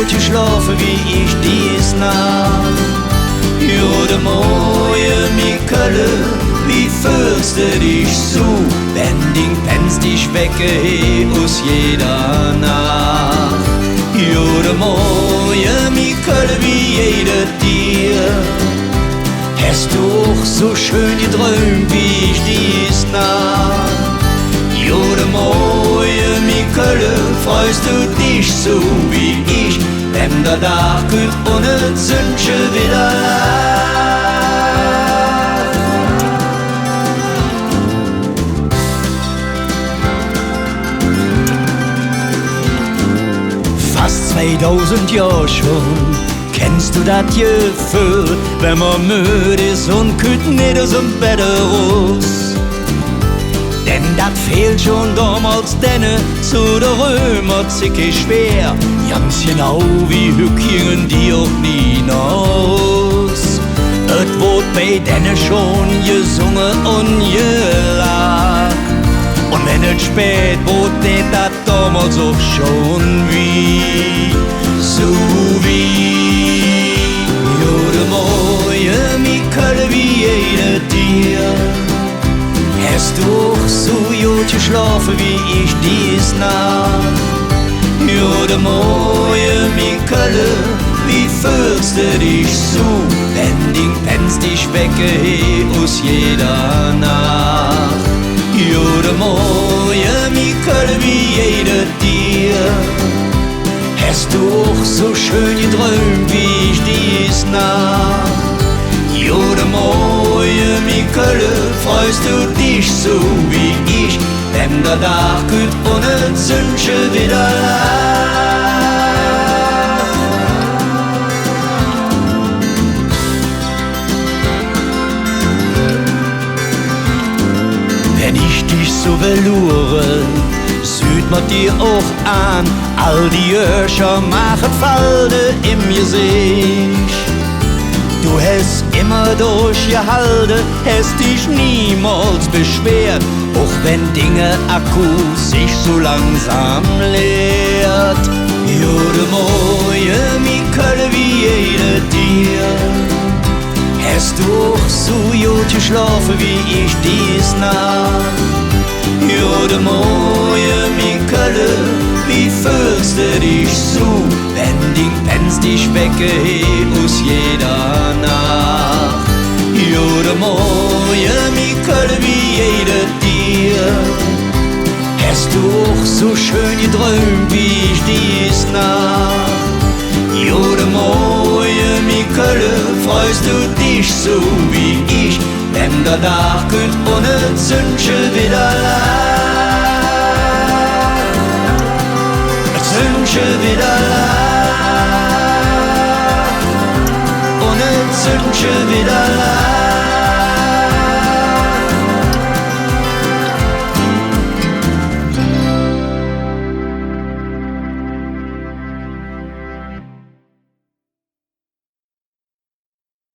gut geschlafen wie ich dies Nacht. Jode Moje, mi Kölle, wie fühlst du dich so, wenn dich pennst, dich wecke he aus jeder Nacht. Jode Moje, mi Kölle, wie jede dir. Hast du auch so schön geträumt wie ich dies Nacht? Jode Moje, mi Kölle, freust du dich so wie ich, wenn der Tag kommt ohne Zünsche wieder lacht. Fast 2000 Jahre schon kennst du das Gefühl, wenn man müde ist und kühlt nicht aus dem Bett raus. Denn das fehlt schon damals denne zu der Römer zicke schwer, ganz genau wie Hückingen die auch nie aus. Et wurde bei denne schon gesungen und gelacht. Und wenn es spät wurde, det das damals auch schon wie, so wie. Jode Moje, mi Kölle, wie jede dir. Hast du auch so gut geschlafen wie ich dies Nacht? Jode Moje, mi Kölle, wie fühlst du dich so, wenn dich pennst, dich wecke he aus jeder Nacht? Jode Moje, mi Kölle, wie jede dir. Hast du auch so schön geträumt wie ich dies Nacht? Jode Moje, mi Kölle, freust du dich so wie ich, wenn der Tag kommt ohne Zünsche wieder lacht. Wenn ich dich so verlore, süd man dir auch an, all die Öscher machen Falde im Gesicht. Du hast immer durchgehalten, hast dich niemals beschwert, auch wenn Dinge Akku sich so langsam leert. Jode Moje, mi Kölle, wie jede dir. Hast du auch so gut geschlafen wie ich dies Nacht? Jode Moje, mi Kölle, wie fühlst du dich so, wenn dich pennst, dich wecke he aus jeder Nacht? Jode Moje, mi Kölle, wie jede dir. Hast du auch so schön geträumt wie ich dies Nacht? Jode Moje, mi Kölle, freust du dich so wie ich, wenn der Tag kommt ohne Zünsche wieder lacht. Zünsche wieder lacht. Ohne Zünsche wieder lacht.